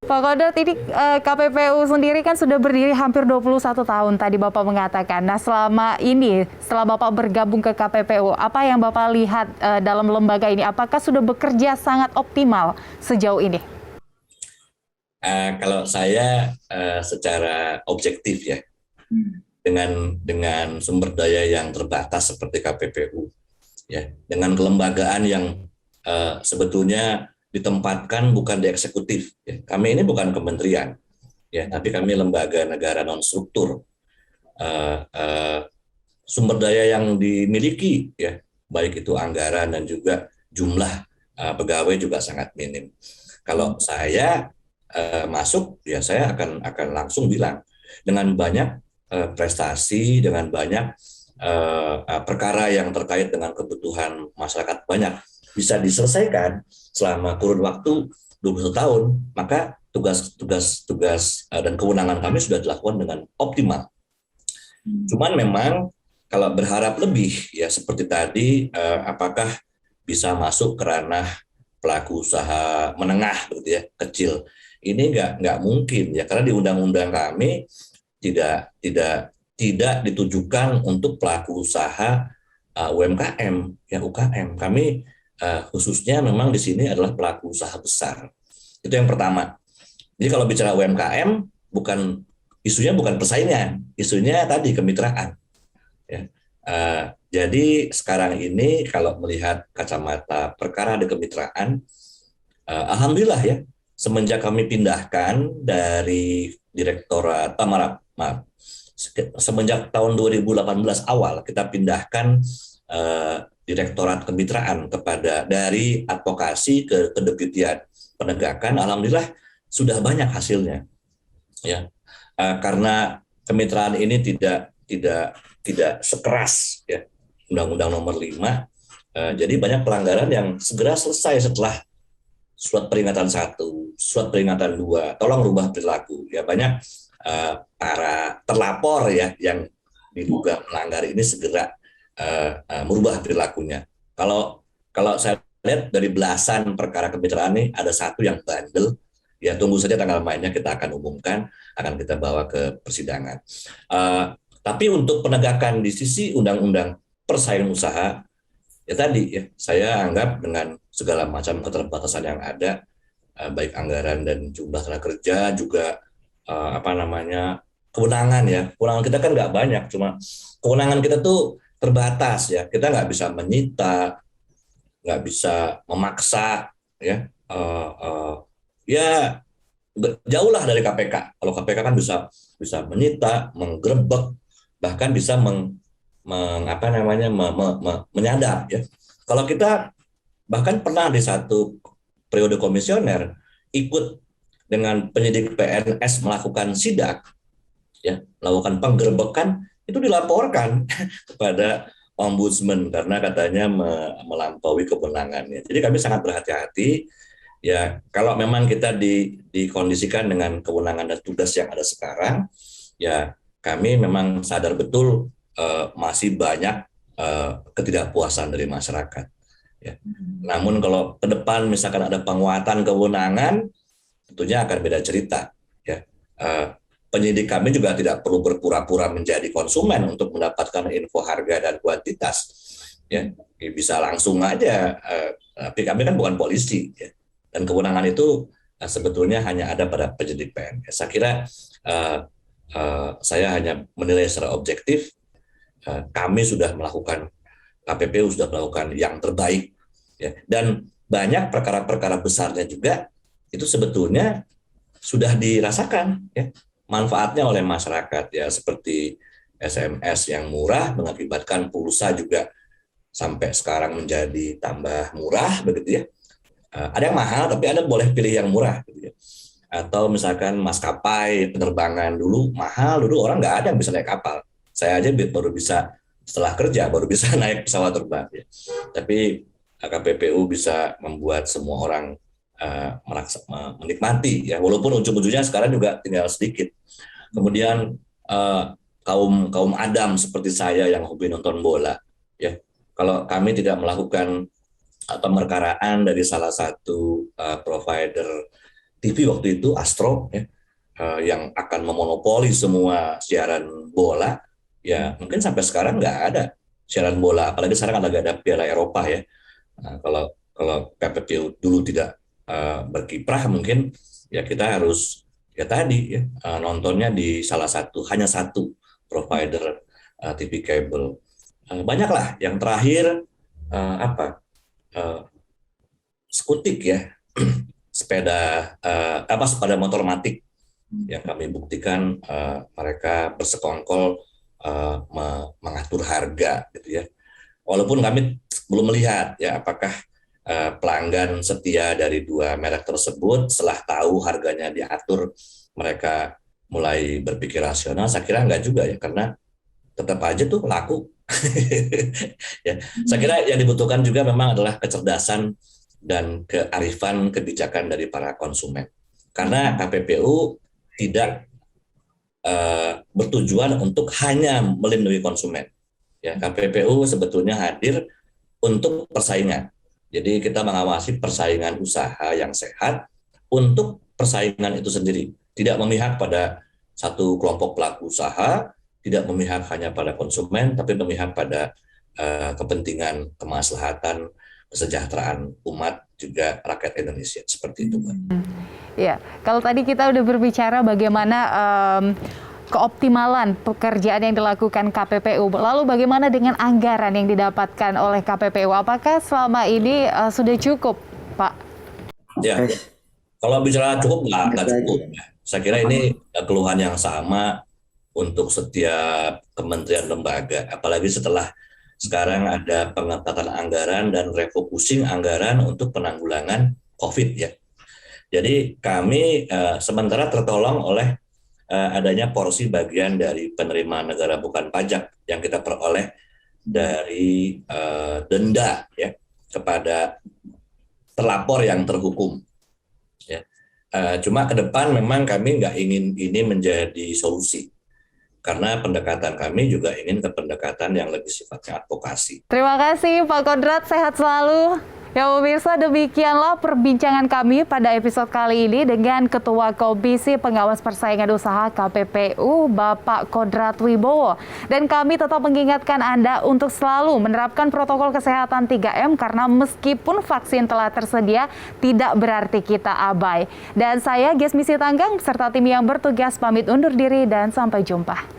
Pak Kodot, ini KPPU sendiri kan sudah berdiri hampir 21 tahun tadi Bapak mengatakan. Nah, selama ini, setelah Bapak bergabung ke KPPU, apa yang Bapak lihat dalam lembaga ini? Apakah sudah bekerja sangat optimal sejauh ini? Kalau saya secara objektif ya, dengan sumber daya yang terbatas seperti KPPU, ya, dengan kelembagaan yang sebetulnya ditempatkan bukan di eksekutif. Ya. Kami ini bukan kementerian, ya, tapi kami lembaga negara non struktur. Uh, uh, Sumber daya yang dimiliki, ya, baik itu anggaran dan juga jumlah pegawai juga sangat minim. Kalau saya masuk, ya saya akan langsung bilang dengan banyak prestasi, dengan banyak perkara yang terkait dengan kebutuhan masyarakat banyak bisa diselesaikan selama kurun waktu 21 tahun, maka tugas dan kewenangan kami sudah dilakukan dengan optimal. Cuman memang kalau berharap lebih, ya seperti tadi, apakah bisa masuk ke ranah pelaku usaha menengah, begitu ya, kecil? Ini nggak mungkin ya, karena di undang-undang kami tidak ditujukan untuk pelaku usaha UMKM, ya UKM. Kami khususnya memang di sini adalah pelaku usaha besar. Itu yang pertama. Jadi kalau bicara UMKM, isunya bukan persaingan, isunya tadi kemitraan. Ya. Jadi sekarang ini kalau melihat kacamata perkara di kemitraan, alhamdulillah ya, semenjak kami pindahkan dari Direktorat semenjak tahun 2018 awal kita pindahkan Direktorat Kemitraan dari advokasi ke kedeputian penegakan, alhamdulillah sudah banyak hasilnya, ya. Karena kemitraan ini tidak sekeras ya Undang-Undang Nomor 5, jadi banyak pelanggaran yang segera selesai setelah surat peringatan 1, surat peringatan 2, tolong rubah perilaku. Ya banyak para terlapor ya yang diduga melanggar ini segera merubah perilakunya. Kalau saya lihat dari belasan perkara kemitraan ini ada satu yang bandel, ya tunggu saja tanggal mainnya, kita akan umumkan, akan kita bawa ke persidangan. Tapi untuk penegakan di sisi undang-undang persaingan usaha, ya tadi ya saya anggap dengan segala macam keterbatasan yang ada, baik anggaran dan jumlah tenaga kerja juga kewenangan ya, kewenangan kita kan nggak banyak, cuma kewenangan kita tuh terbatas ya, kita nggak bisa menyita, nggak bisa memaksa ya, ya jauh lah dari KPK. Kalau KPK kan bisa menyita, menggerebek, bahkan bisa menyadap ya. Kalau kita bahkan pernah di satu periode komisioner ikut dengan penyidik PNS melakukan sidak, ya, melakukan penggerebekan, itu dilaporkan kepada ombudsman karena katanya melampaui kewenangannya. Jadi kami sangat berhati-hati ya, kalau memang kita dikondisikan dengan kewenangan dan tugas yang ada sekarang, ya kami memang sadar betul masih banyak ketidakpuasan dari masyarakat. Ya. Namun kalau ke depan misalkan ada penguatan kewenangan, tentunya akan beda cerita. Ya. Penyidik kami juga tidak perlu berpura-pura menjadi konsumen untuk mendapatkan info harga dan kuantitas. Ya, bisa langsung aja. Tapi kami kan bukan polisi. Ya. Dan kewenangan itu sebetulnya hanya ada pada penyidik PNS. Saya kira saya hanya menilai secara objektif. Kami sudah melakukan, KPPU sudah melakukan yang terbaik, ya. Dan banyak perkara-perkara besarnya juga itu sebetulnya sudah dirasakan ya manfaatnya oleh masyarakat, ya seperti SMS yang murah mengakibatkan pulsa juga sampai sekarang menjadi tambah murah, begitu ya. Ada yang mahal tapi Anda boleh pilih yang murah, gitu ya. Atau misalkan maskapai penerbangan, dulu mahal, dulu orang nggak ada yang bisa naik kapal. Saya aja baru bisa setelah kerja baru bisa naik pesawat terbang. Ya. Tapi KPPU bisa membuat semua orang menikmati, ya walaupun ujung-ujungnya sekarang juga tinggal sedikit. Kemudian kaum Adam seperti saya yang hobi nonton bola, ya kalau kami tidak melakukan pemerkaraan dari salah satu provider TV waktu itu Astro ya, yang akan memonopoli semua siaran bola, ya mungkin sampai sekarang nggak ada siaran bola, apalagi sekarang lagi ada Piala Eropa ya. Nah, kalau PPPU dulu tidak berkiprah, mungkin ya kita harus ya tadi ya, nontonnya di hanya satu provider TV kabel. Banyaklah yang terakhir skutik ya, sepeda motor matic yang kami buktikan mereka bersekongkol mengatur harga gitu ya. Walaupun kami belum melihat ya apakah pelanggan setia dari dua merek tersebut setelah tahu harganya diatur mereka mulai berpikir rasional. Saya kira enggak juga ya, karena tetap aja tuh laku. Ya, saya kira yang dibutuhkan juga memang adalah kecerdasan dan kearifan kebijakan dari para konsumen. Karena KPPU tidak bertujuan untuk hanya melindungi konsumen. Ya, KPPU sebetulnya hadir untuk persaingan. Jadi kita mengawasi persaingan usaha yang sehat untuk persaingan itu sendiri. Tidak memihak pada satu kelompok pelaku usaha, tidak memihak hanya pada konsumen, tapi memihak pada kepentingan, kemaslahatan, kesejahteraan umat juga rakyat Indonesia. Seperti itu, Mbak. Ya, kalau tadi kita udah berbicara bagaimana keoptimalan pekerjaan yang dilakukan KPPU. Lalu bagaimana dengan anggaran yang didapatkan oleh KPPU? Apakah selama ini sudah cukup, Pak? Ya, kalau bicara cukup nggak cukup. Saya kira ini keluhan yang sama untuk setiap kementerian lembaga. Apalagi setelah sekarang ada pengetatan anggaran dan refocusing anggaran untuk penanggulangan COVID ya. Jadi kami sementara tertolong oleh adanya porsi bagian dari penerimaan negara bukan pajak yang kita peroleh dari denda ya kepada terlapor yang terhukum. Ya. Cuma ke depan memang kami nggak ingin ini menjadi solusi, karena pendekatan kami juga ingin ke pendekatan yang lebih sifatnya advokasi. Terima kasih Pak Kodrat, sehat selalu. Ya pemirsa, demikianlah perbincangan kami pada episode kali ini dengan Ketua Komisi Pengawas Persaingan Usaha KPPU, Bapak Kodrat Wibowo. Dan kami tetap mengingatkan Anda untuk selalu menerapkan protokol kesehatan 3M karena meskipun vaksin telah tersedia, tidak berarti kita abai. Dan saya, Gesmi Sitanggang, beserta tim yang bertugas pamit undur diri dan sampai jumpa.